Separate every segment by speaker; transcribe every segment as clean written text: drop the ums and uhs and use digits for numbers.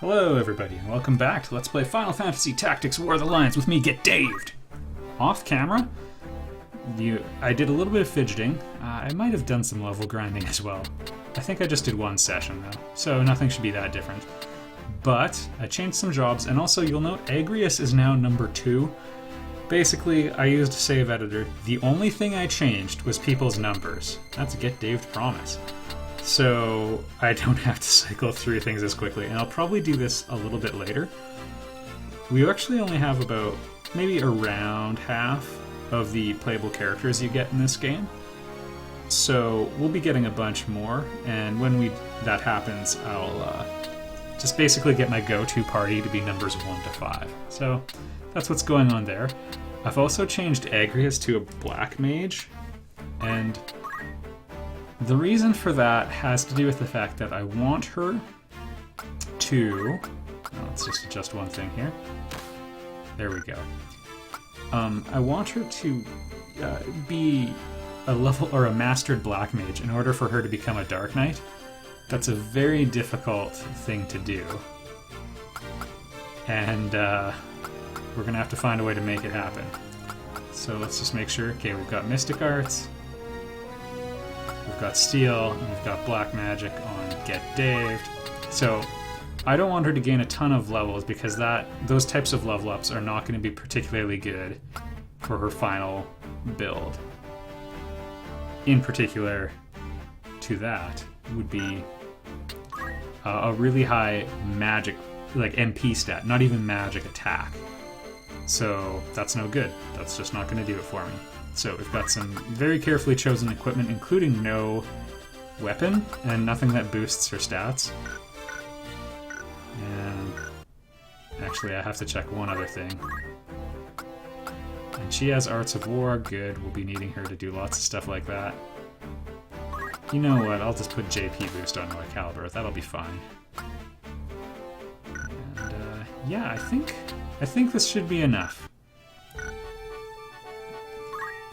Speaker 1: Hello everybody and welcome back to Let's Play Final Fantasy Tactics War of the Lions with me, Get Daved! Off camera, I did a little bit of fidgeting. I might have done some level grinding as well. I think I just did one session though, so nothing should be that different. But I changed some jobs, and also you'll note Agrius is now number 2. Basically, I used a save editor. The only thing I changed was people's numbers. That's a Get Daved promise. So I don't have to cycle through things as quickly, and I'll probably do this a little bit later. We actually only have about maybe around half of the playable characters you get in this game. So we'll be getting a bunch more, and when that happens, I'll just basically get my go-to party to be numbers 1 to 5. So that's what's going on there. I've also changed Agrius to a black mage, and the reason for that has to do with the fact that I want her to... let's just adjust one thing here. There we go. I want her to be a level or a mastered black mage in order for her to become a dark knight. That's a very difficult thing to do. And we're going to have to find a way to make it happen. So let's just make sure. Okay, we've got Mystic Arts. We've got Steel, and we've got Black Magic on Get Daved. So I don't want her to gain a ton of levels because those types of level ups are not going to be particularly good for her final build. In particular, to that would be a really high magic, like MP stat, not even magic attack. So that's no good. That's just not going to do it for me. So we've got some very carefully chosen equipment, including no weapon and nothing that boosts her stats. And actually I have to check one other thing. And she has Arts of War, good. We'll be needing her to do lots of stuff like that. You know what, I'll just put JP boost on my caliber, that'll be fine. And yeah, I think this should be enough.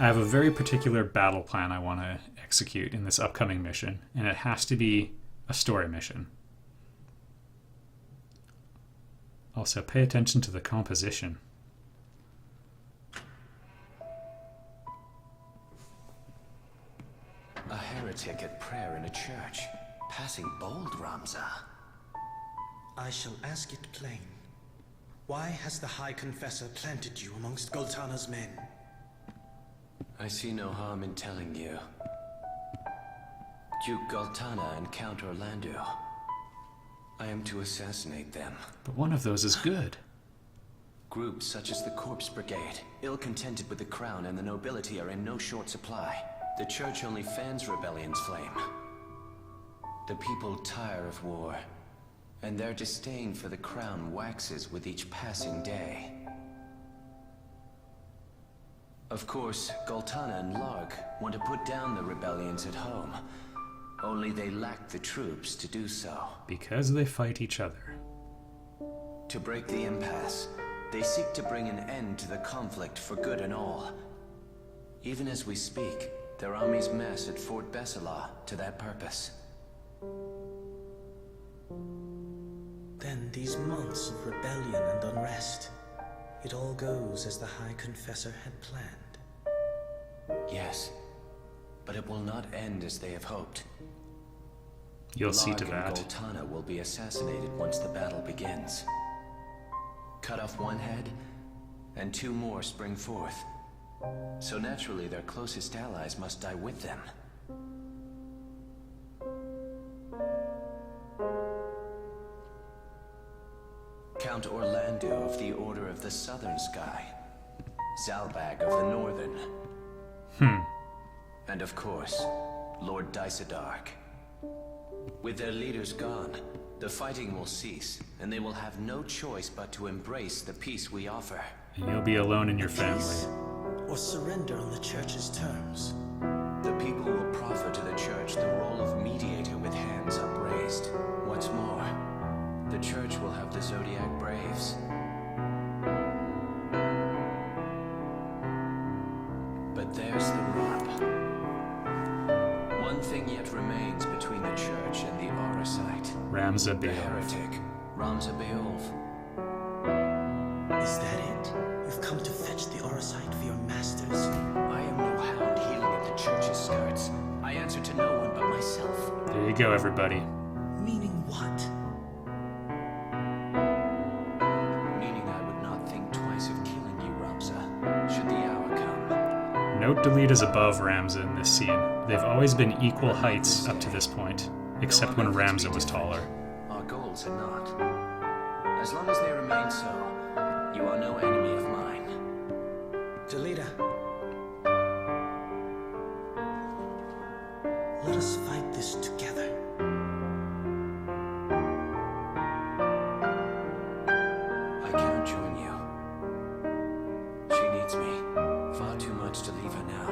Speaker 1: I have a very particular battle plan I want to execute in this upcoming mission, and it has to be a story mission. Also, pay attention to the composition.
Speaker 2: A heretic at prayer in a church. Passing bold, Ramza.
Speaker 3: I shall ask it plain. Why has the High Confessor planted you amongst Goltana's men?
Speaker 2: I see no harm in telling you. Duke Goltana and Count Orlando. I am to assassinate them.
Speaker 1: But one of those is good.
Speaker 2: Groups such as the Corpse Brigade, ill-contented with the crown and the nobility, are in no short supply. The church only fans rebellion's flame. The people tire of war, and their disdain for the crown waxes with each passing day. Of course, Goltana and Lark want to put down the rebellions at home. Only they lack the troops to do so.
Speaker 1: Because they fight each other.
Speaker 2: To break the impasse, they seek to bring an end to the conflict for good and all. Even as we speak, their armies mass at Fort Besala to that purpose.
Speaker 3: Then these months of rebellion and unrest, it all goes as the High Confessor had planned.
Speaker 2: Yes, but it will not end as they have hoped.
Speaker 1: You'll see to
Speaker 2: Lark and
Speaker 1: that.
Speaker 2: Goltana will be assassinated once the battle begins. Cut off one head, and 2 more spring forth. So naturally their closest allies must die with them. Count Orlando of the Order of the Southern Sky. Zalbag of the Northern. And of course, Lord Dysadark. With their leaders gone, the fighting will cease, and they will have no choice but to embrace the peace we offer.
Speaker 1: And you'll be alone in your family.
Speaker 3: Peace, or surrender on the church's terms.
Speaker 2: The people will proffer to the church the role of mediator with hands upraised. What's more, the church will have the Zodiac Braves. But there's the rub. One thing yet remains between the church and the Auracite.
Speaker 1: Ramza
Speaker 2: The
Speaker 1: Bale.
Speaker 2: heretic, Ramza Beowulf.
Speaker 3: Is that it? You've come to fetch the Orosite for your masters?
Speaker 2: I am no hound healing at the church's skirts. I answer to no one but myself.
Speaker 1: There you go, everybody.
Speaker 3: Meaning what?
Speaker 2: Meaning I would not think twice of killing you, Ramza, should the hour come.
Speaker 1: Note Delita's above Ramza in this scene. They've always been equal heights up to this point, except when Ramza was taller.
Speaker 2: Our goals are not. As long as they remain so, you are no enemy of mine.
Speaker 3: Delita. Let us fight this together.
Speaker 2: I cannot join you. She needs me. Far too much to leave her now.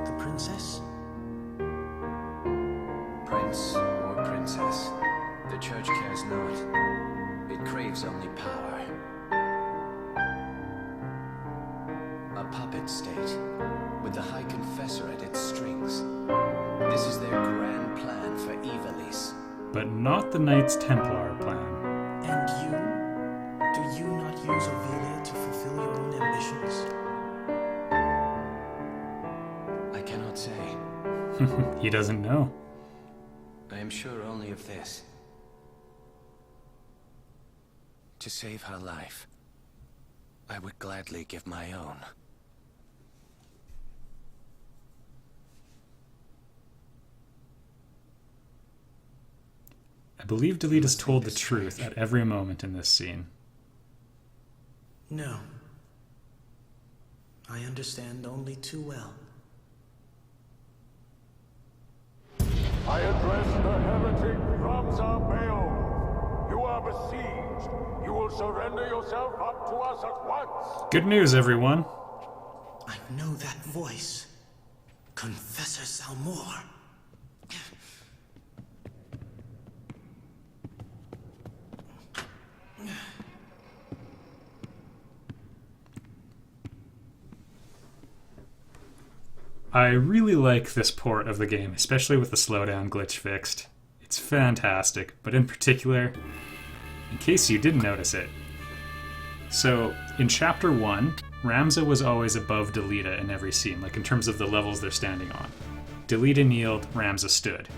Speaker 3: The princess?
Speaker 2: Prince or princess, the church cares not. It craves only power. A puppet state, with the High Confessor at its strings. This is their grand plan for Ivalice.
Speaker 1: But not the Knights Templar plan.
Speaker 3: And you? Do you not use Ovelia to fulfill your own ambitions?
Speaker 2: I cannot say.
Speaker 1: He doesn't know.
Speaker 2: I am sure only of this. To save her life, I would gladly give my own.
Speaker 1: I believe Delita's told the truth at every moment in this scene.
Speaker 3: No. I understand only too well.
Speaker 4: I address the heretic Ramza Beowulf. You are besieged. You will surrender yourself up to us at once.
Speaker 1: Good news, everyone.
Speaker 3: I know that voice. Confessor Salmor.
Speaker 1: I really like this port of the game, especially with the slowdown glitch fixed. It's fantastic, but in particular, in case you didn't notice it. So, in Chapter 1, Ramza was always above Delita in every scene, like in terms of the levels they're standing on. Delita kneeled, Ramza stood.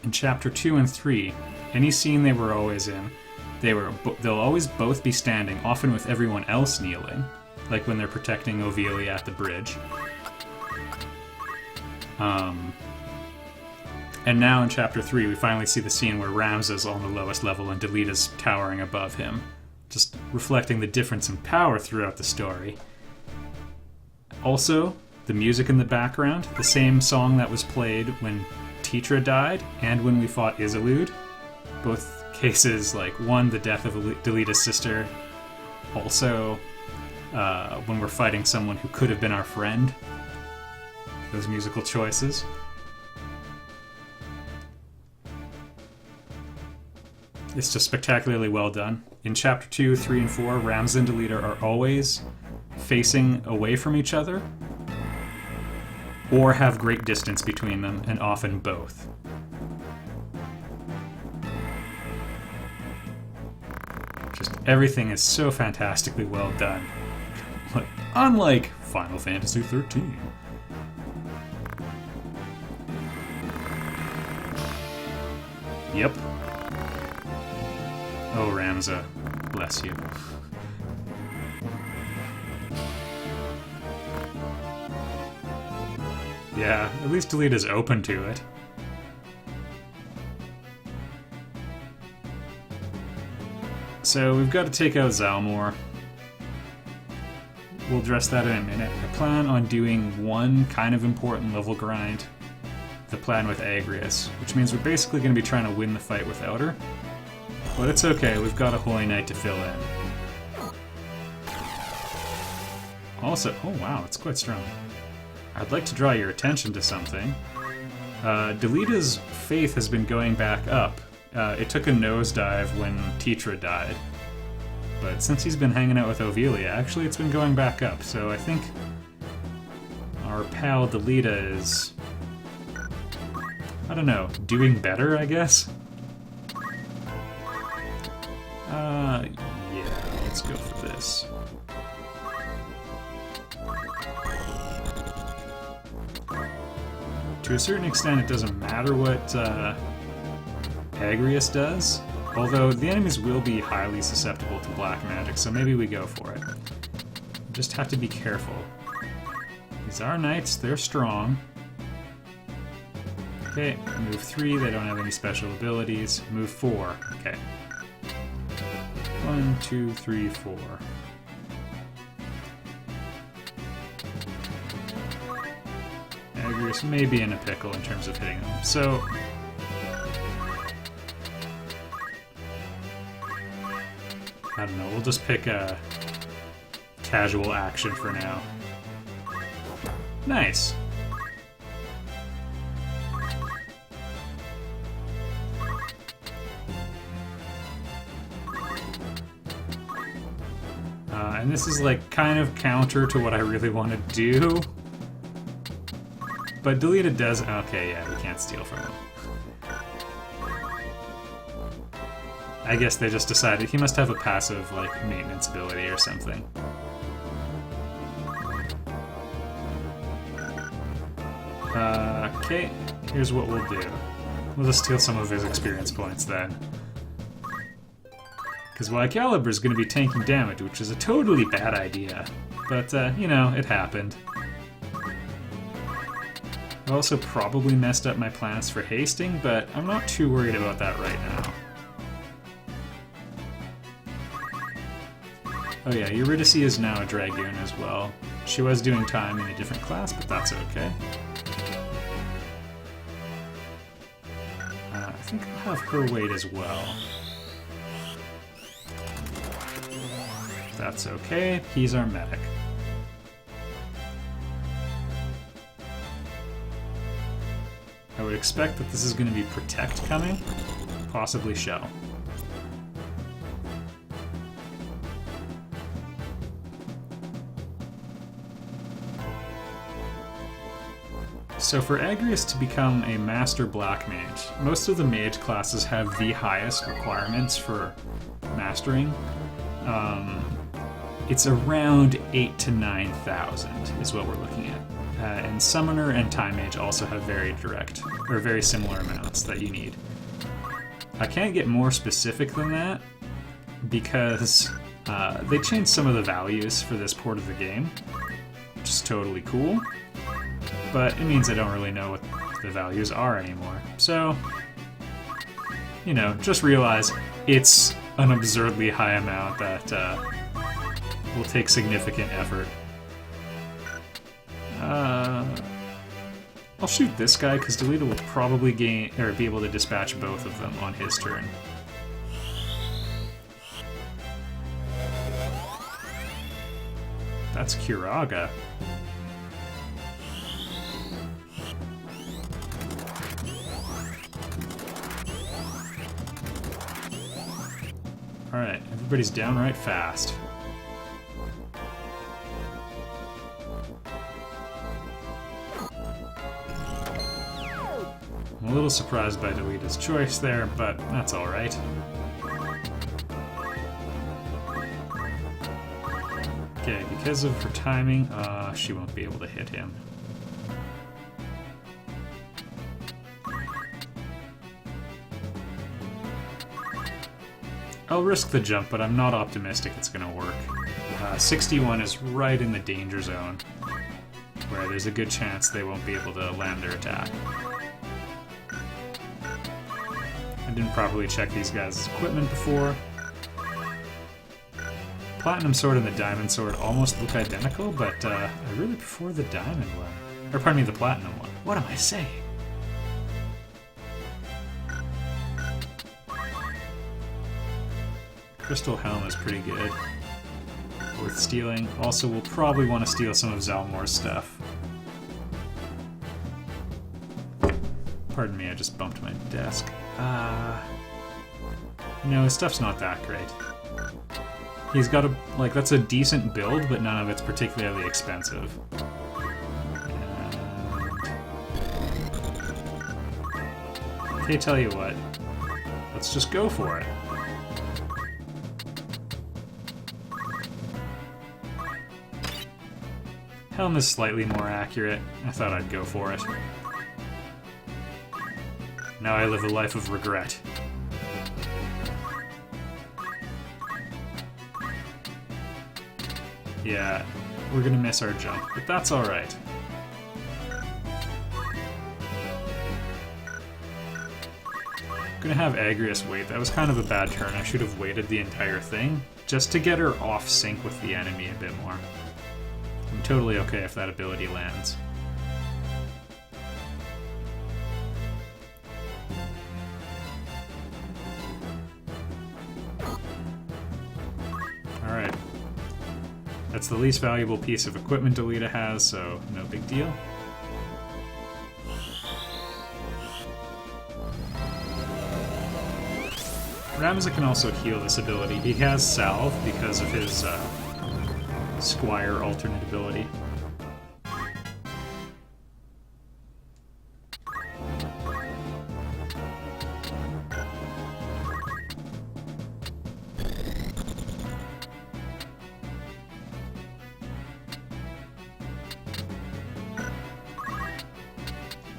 Speaker 1: In Chapter 2 and 3, any scene they were always in, they'll always both be standing, often with everyone else kneeling, like when they're protecting Ovelia at the bridge. And now in Chapter 3, we finally see the scene where Ramza's on the lowest level and Delita's towering above him, just reflecting the difference in power throughout the story. Also, the music in the background, the same song that was played when Tetra died and when we fought Isolde. Both cases, like, one, the death of Delita's sister, also when we're fighting someone who could have been our friend. Those musical choices. It's just spectacularly well done. In Chapter 2, 3, and 4, Ramza and Delita are always facing away from each other, or have great distance between them, and often both. Just everything is so fantastically well done. Unlike Final Fantasy XIII. Yep. Oh, Ramza. Bless you. Yeah, at least Delita's open to it. So we've got to take out Zalmor. We'll address that in a minute. I plan on doing one kind of important level grind. The plan with Agrias, which means we're basically going to be trying to win the fight without her. But it's okay, we've got a Holy Knight to fill in. Also, oh wow, it's quite strong. I'd like to draw your attention to something. Delita's faith has been going back up. It took a nosedive when Tetra died. But since he's been hanging out with Ovelia, actually it's been going back up. So I think our pal Delita is, I don't know, doing better, I guess? Yeah, let's go for this. To a certain extent, it doesn't matter what Agrius does, although the enemies will be highly susceptible to black magic, so maybe we go for it. Just have to be careful. These are knights, they're strong. Okay, move 3, they don't have any special abilities. Move 4, okay. 1, 2, 3, 4. Agrius may be in a pickle in terms of hitting them, so... I don't know, we'll just pick a casual action for now. Nice! And this is like kind of counter to what I really want to do. But Delita does... Okay, yeah, we can't steal from him. I guess they just decided he must have a passive, like, maintenance ability or something. Okay, here's what we'll do. We'll just steal some of his experience points then. Because while Calibur's going to be tanking damage, which is a totally bad idea. But, you know, it happened. I also probably messed up my plans for hasting, but I'm not too worried about that right now. Oh yeah, Eurydice is now a Dragoon as well. She was doing time in a different class, but that's okay. I think I'll have her wait as well. That's okay, he's our medic. I would expect that this is going to be Protect coming, possibly Shell. So for Agrius to become a Master Black Mage, most of the mage classes have the highest requirements for mastering. It's around 8,000 to 9,000 is what we're looking at. And Summoner and Time Mage also have very direct, or very similar amounts that you need. I can't get more specific than that, because they changed some of the values for this port of the game, which is totally cool. But it means I don't really know what the values are anymore. So, you know, just realize it's an absurdly high amount that will take significant effort. I'll shoot this guy because Delita will probably gain or be able to dispatch both of them on his turn. That's Kiraga. Alright, everybody's downright fast. I'm a little surprised by Delita's choice there, but that's alright. Okay, because of her timing, she won't be able to hit him. I'll risk the jump, but I'm not optimistic it's gonna work. 61 is right in the danger zone, where there's a good chance they won't be able to land their attack. I didn't properly check these guys' equipment before. Platinum Sword and the Diamond Sword almost look identical, but I really prefer the Diamond one. Or pardon me, the Platinum one. What am I saying? Crystal Helm is pretty good. Worth stealing. Also, we'll probably want to steal some of Zalmor's stuff. Pardon me, I just bumped my desk. No, his stuff's not that great. He's got a, like, that's a decent build, but none of it's particularly expensive. Okay, tell you what. Let's just go for it. Helm is slightly more accurate. I thought I'd go for it. Now I live a life of regret. Yeah, we're gonna miss our jump, but that's alright. Gonna have Agrias wait. That was kind of a bad turn. I should have waited the entire thing, just to get her off sync with the enemy a bit more. I'm totally okay if that ability lands. Alright. That's the least valuable piece of equipment Delita has, so no big deal. Ramza can also heal this ability. He has Salve because of his Squire alternate ability.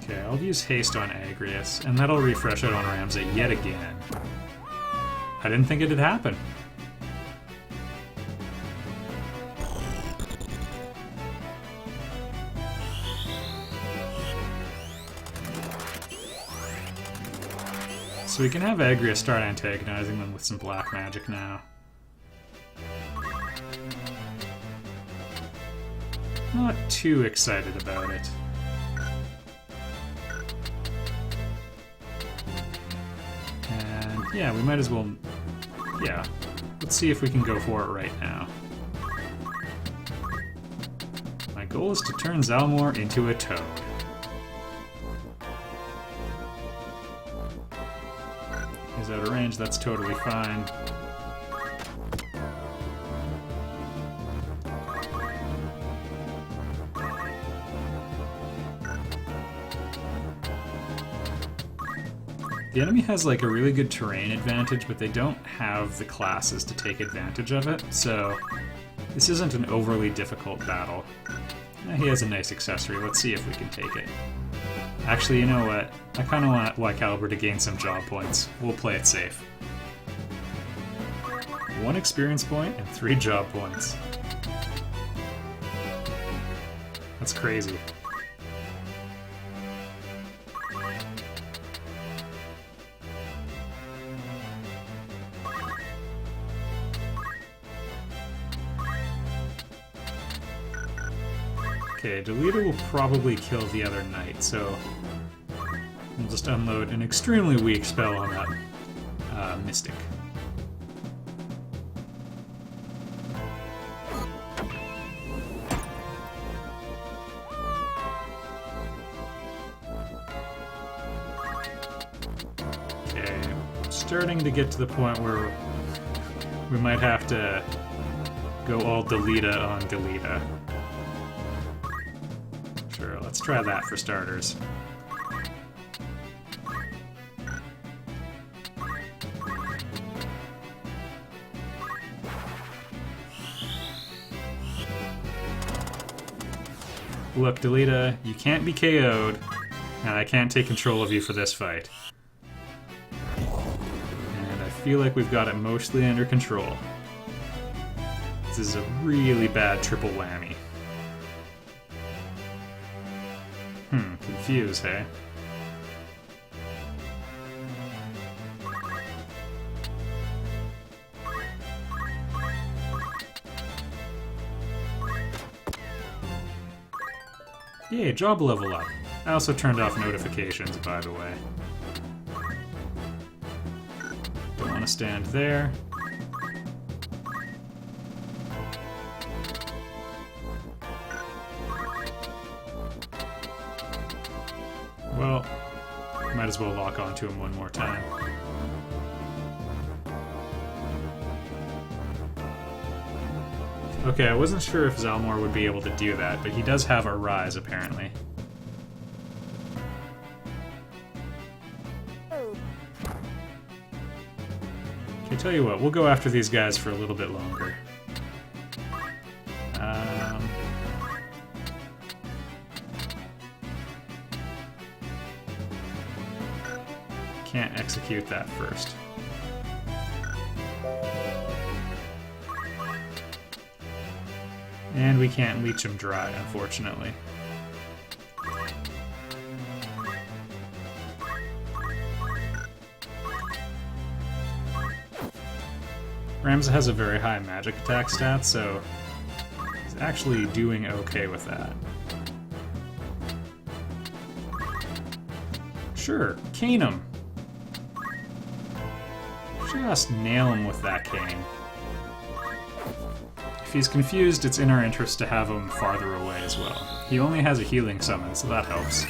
Speaker 1: Okay, I'll use haste on Agrias, and that'll refresh it on Ramza yet again. I didn't think it'd happen. So we can have Agrias start antagonizing them with some black magic now. Not too excited about it. And yeah, we might as well... Yeah, let's see if we can go for it right now. My goal is to turn Zalmor into a toad. He's out of range, that's totally fine. The enemy has like a really good terrain advantage, but they don't have the classes to take advantage of it, so this isn't an overly difficult battle. He has a nice accessory, let's see if we can take it. Actually, you know what? I kind of want Y Caliber to gain some job points. We'll play it safe. 1 experience point and 3 job points. That's crazy. Okay, Delita will probably kill the other knight, so we'll just unload an extremely weak spell on that Mystic. Okay, starting to get to the point where we might have to go all Delita on Delita. Sure, let's try that for starters. Look, Delita, you can't be KO'd, and I can't take control of you for this fight. And I feel like we've got it mostly under control. This is a really bad triple whammy. Confused, hey? Yay, job level up. I also turned off notifications, by the way. Don't want to stand there. Well, might as well lock onto him one more time. Okay, I wasn't sure if Zalmor would be able to do that, but he does have a rise, apparently. Okay, tell you what, we'll go after these guys for a little bit longer. can't execute that first. And we can't leech him dry, unfortunately. Ramza has a very high magic attack stat, so he's actually doing okay with that. Sure, cane him. Just nail him with that cane. If he's confused, it's in our interest to have him farther away as well. He only has a healing summon, so that helps.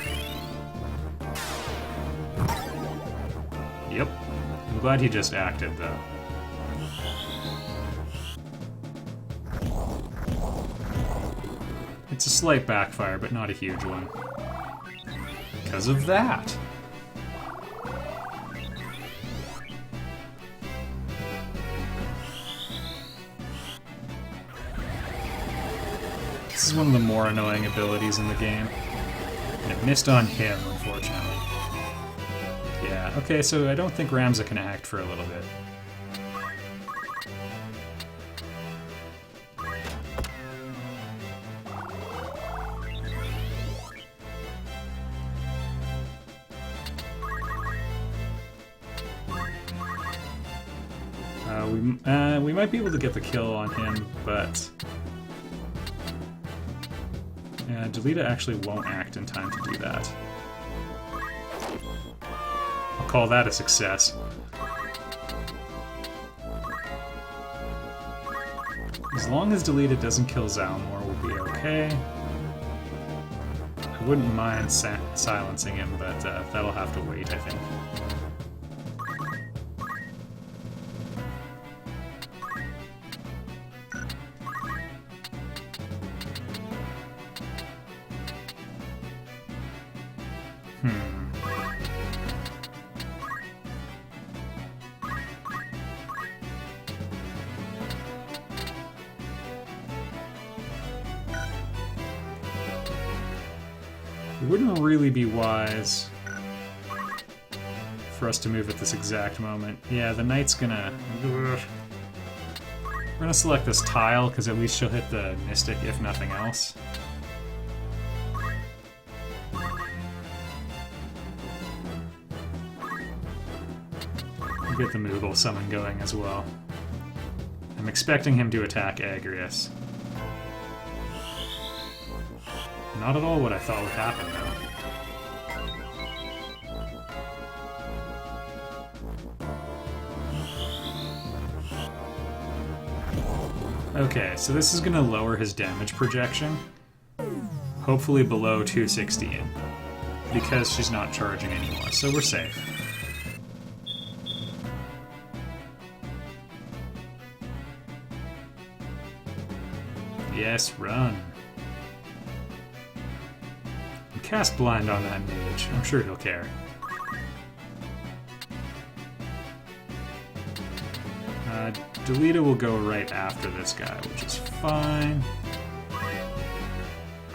Speaker 1: Yep. I'm glad he just acted, though. It's a slight backfire, but not a huge one. Because of that! This is one of the more annoying abilities in the game. And it missed on him, unfortunately. Yeah, okay, so I don't think Ramza can act for a little bit. We might be able to get the kill on him, but Delita actually won't act in time to do that. I'll call that a success. As long as Delita doesn't kill Zalmor, we'll be okay. I wouldn't mind silencing him, but that'll have to wait, I think. It wouldn't really be wise for us to move at this exact moment. Yeah, the knight's gonna... We're gonna select this tile, because at least she'll hit the mystic, if nothing else. Get the Moogle summon going as well. I'm expecting him to attack Agrius. Not at all what I thought would happen, though. Okay, so this is gonna lower his damage projection. Hopefully below 216. Because she's not charging anymore, so we're safe. Yes, run. And cast Blind on that mage. I'm sure he'll care. Delita will go right after this guy, which is fine.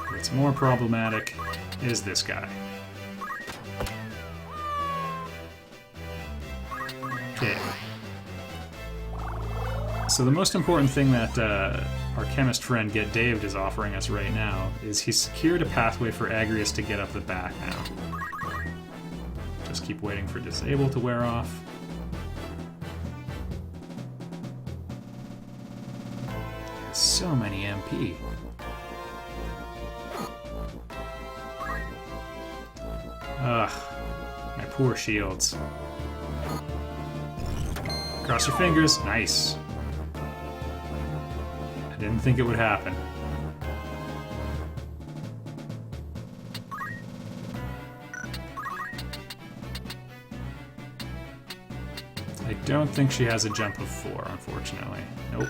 Speaker 1: What's more problematic is this guy. Okay. So the most important thing that our chemist friend Get Daved is offering us right now is he's secured a pathway for Agrius to get up the back now. Just keep waiting for Disable to wear off. So many MP. Ugh, my poor shields. Cross your fingers. Nice. I didn't think it would happen. I don't think she has a jump of 4, unfortunately. Nope.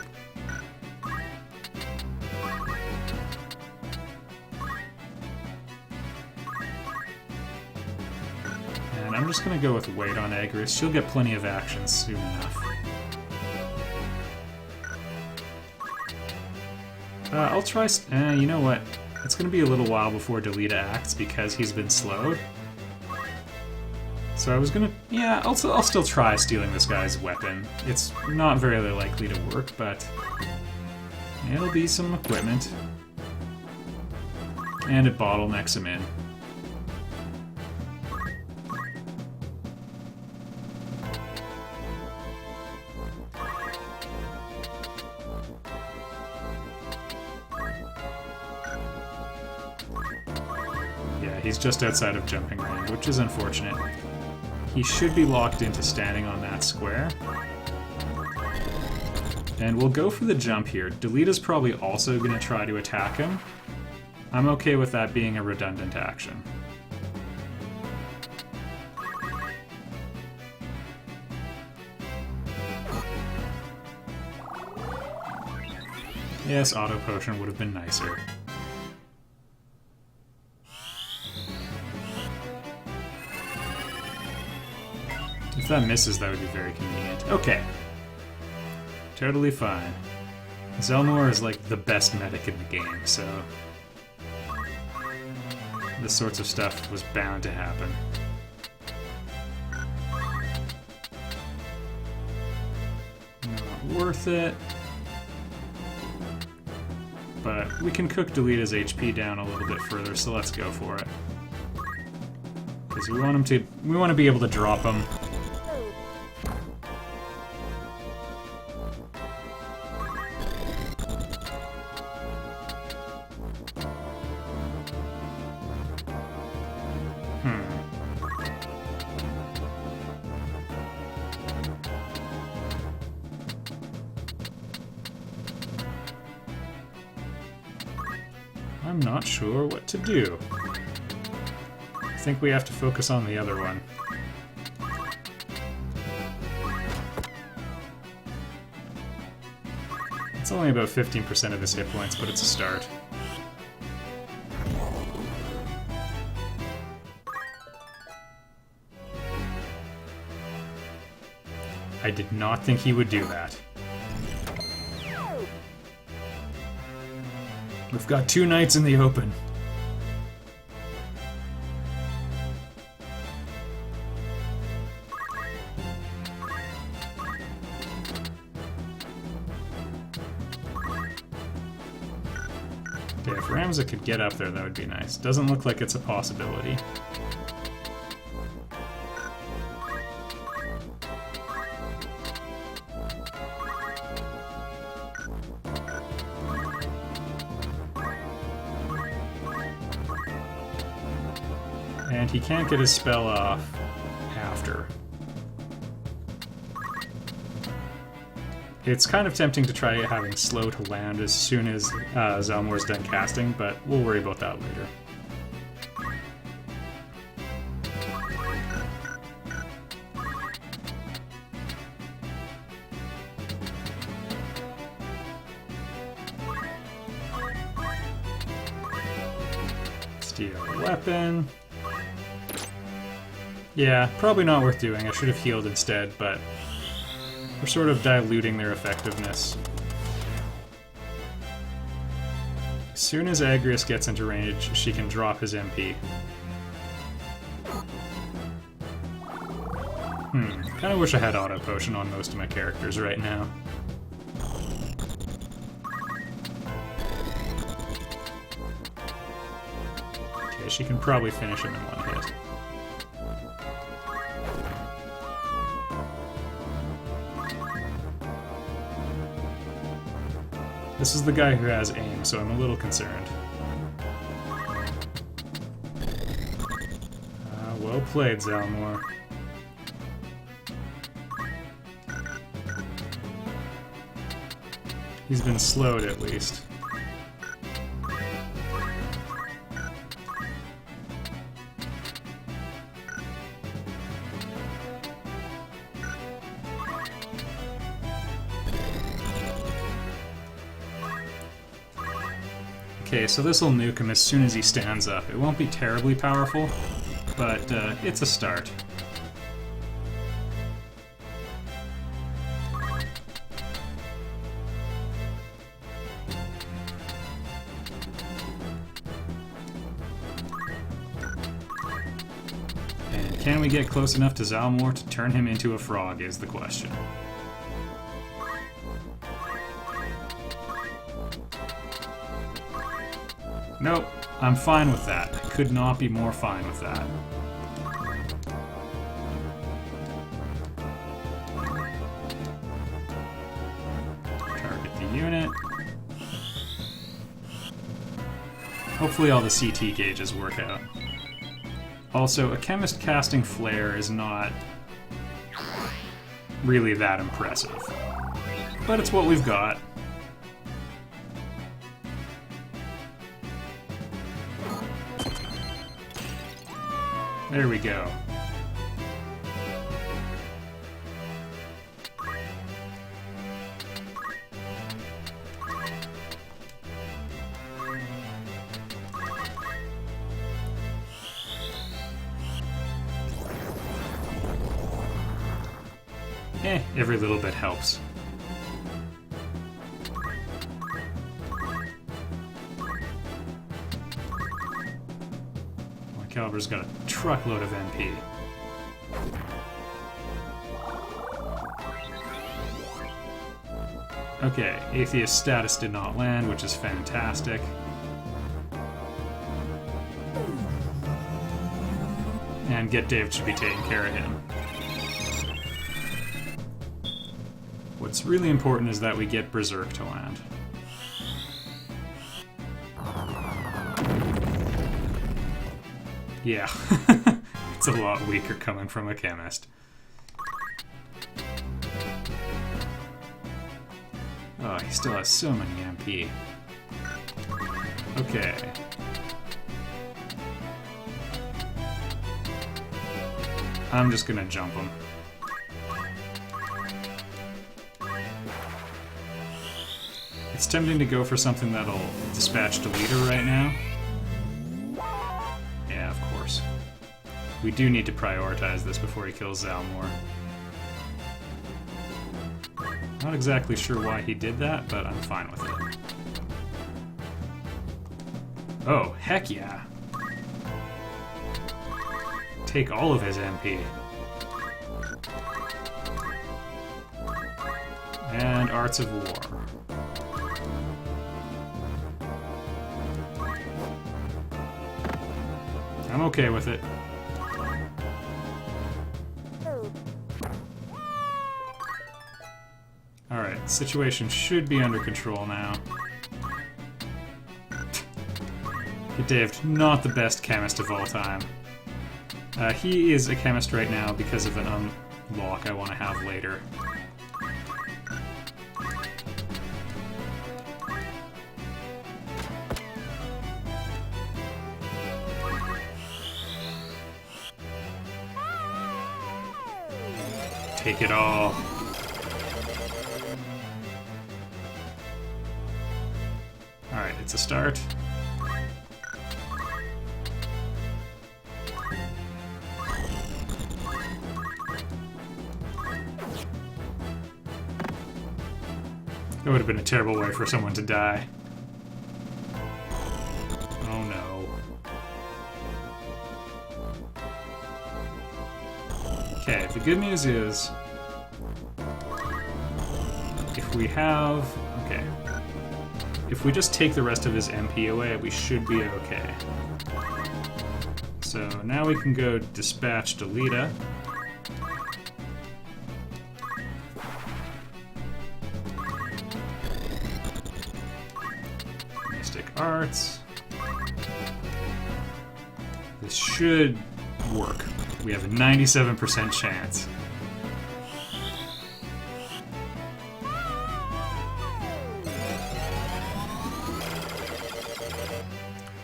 Speaker 1: And I'm just gonna go with Wait on Agrius. She'll get plenty of actions soon enough. I'll try... you know what? It's gonna be a little while before Delita acts because he's been slowed. So I was gonna... Yeah, I'll still try stealing this guy's weapon. It's not very likely to work, but... it'll be some equipment. And it bottlenecks him in. Yeah, he's just outside of jumping range, which is unfortunate. He should be locked into standing on that square. And we'll go for the jump here. Delita's probably also going to try to attack him. I'm okay with that being a redundant action. Yes, auto potion would have been nicer. If that misses, that would be very convenient. Okay. Totally fine. Zelmor is like the best medic in the game, so... this sorts of stuff was bound to happen. Not worth it. But we can cook Delita's HP down a little bit further, so let's go for it. Because we want to be able to drop him. I'm not sure what to do. I think we have to focus on the other one. It's only about 15% of his hit points, but it's a start. I did not think he would do that. We've got 2 knights in the open. Okay, if Ramza could get up there, that would be nice. Doesn't look like it's a possibility. And he can't get his spell off after. It's kind of tempting to try having slow to land as soon as Zelmor's done casting, but we'll worry about that later. Steal a weapon. Yeah, probably not worth doing. I should have healed instead, but we're sort of diluting their effectiveness. As soon as Agrius gets into range, she can drop his MP. Kinda wish I had auto potion on most of my characters right now. Okay, she can probably finish him in one hit. This is the guy who has aim, so I'm a little concerned. Well played, Zelmor. He's been slowed, at least. Okay, so this'll nuke him as soon as he stands up. It won't be terribly powerful, but it's a start. And Can we get close enough to Zalmor to turn him into a frog is the question. Nope, I'm fine with that. I could not be more fine with that. Target the unit. Hopefully all the CT gauges work out. Also, a chemist casting flare is not really that impressive. But it's what we've got. There we go. Every little bit helps. My caliber's got a truckload of MP. Okay, Atheist status did not land, which is fantastic. And Get Dave should be taking care of him. What's really important is that we get Berserk to land. Yeah, it's a lot weaker coming from a chemist. Oh, he still has so many MP. Okay. I'm just gonna jump him. It's tempting to go for something that'll dispatch Delita right now. Yeah, of course. We do need to prioritize this before he kills Zalmor. Not exactly sure why he did that, but I'm fine with it. Oh, heck yeah! Take all of his MP. And Arts of War. I'm okay with it. Alright, situation should be under control now. Dave, not the best chemist of all time. He is a chemist right now because of an unlock I want to have later. Take it all. Alright, it's a start. That would have been a terrible way for someone to die. Oh no. Okay, the good news is, if we have... okay. If we just take the rest of his MP away, we should be okay. So now we can go dispatch Delita. Mystic Arts. This should work. We have a 97% chance.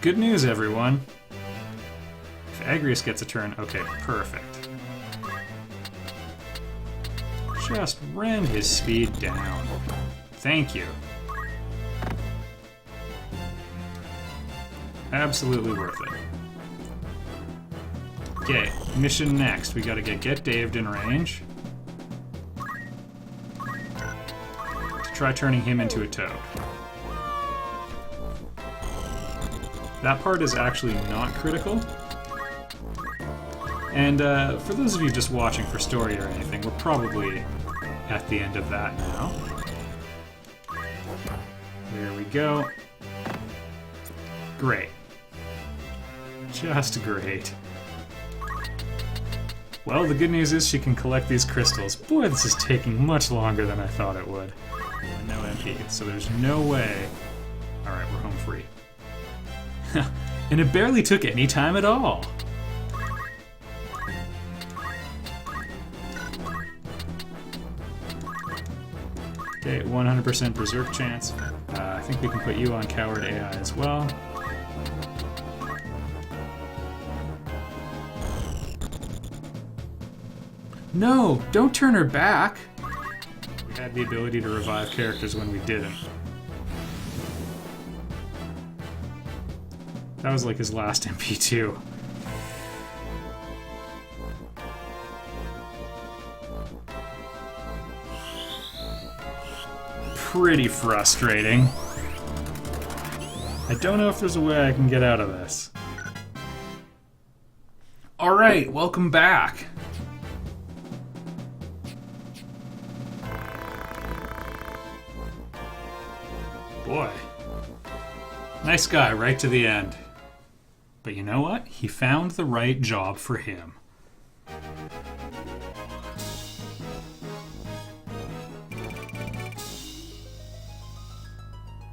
Speaker 1: Good news, everyone. If Agrius gets a turn, okay, perfect. Just ran his speed down. Thank you. Absolutely worth it. Okay, mission next. We gotta get Daved in range. To try turning him into a toad. That part is actually not critical. And for those of you just watching for story or anything, we're probably at the end of that now. There we go. Great. Just great. Well, the good news is she can collect these crystals. Boy, this is taking much longer than I thought it would. No MP, so there's no way... Alright, we're home free. And it barely took any time at all! Okay, 100% berserk chance. I think we can put you on coward AI as well. No! Don't turn her back! We had the ability to revive characters when we didn't. That was like his last MP too. Pretty frustrating. I don't know if there's a way I can get out of this. Alright, welcome back. Boy. Nice guy right to the end. But you know what? He found the right job for him.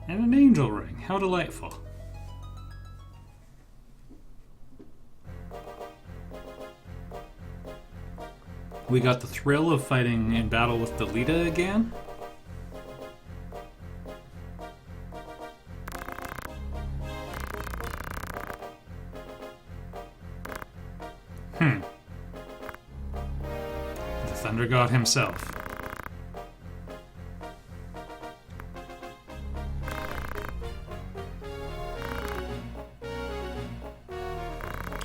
Speaker 1: And an angel ring. How delightful. We got the thrill of fighting in battle with Delita again. The Thunder God himself.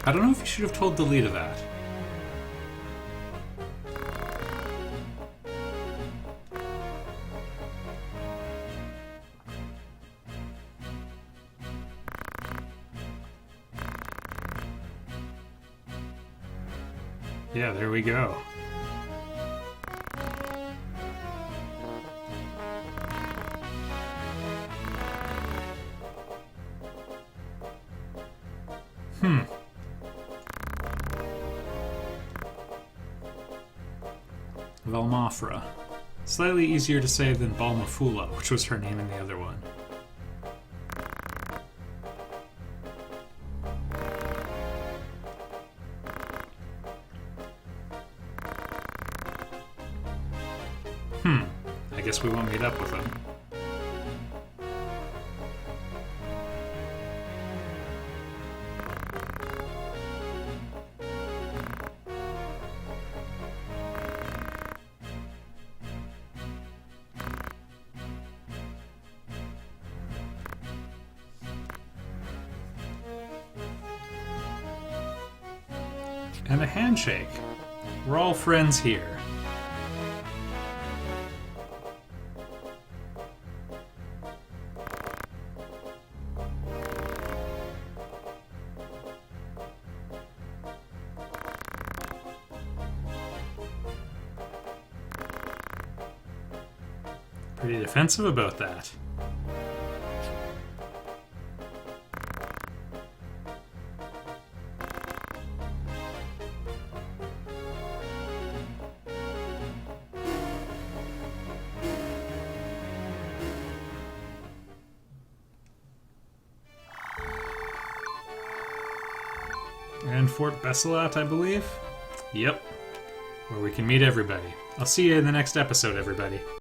Speaker 1: I don't know if you should have told Delita that. Yeah, there we go. Valmafra. Slightly easier to say than Balmafula, which was her name in the other one. I guess we won't meet up with him. And a handshake. We're all friends here. Pretty defensive about that. And Fort Besselat, I believe? Yep. Where we can meet everybody. I'll see you in the next episode, everybody.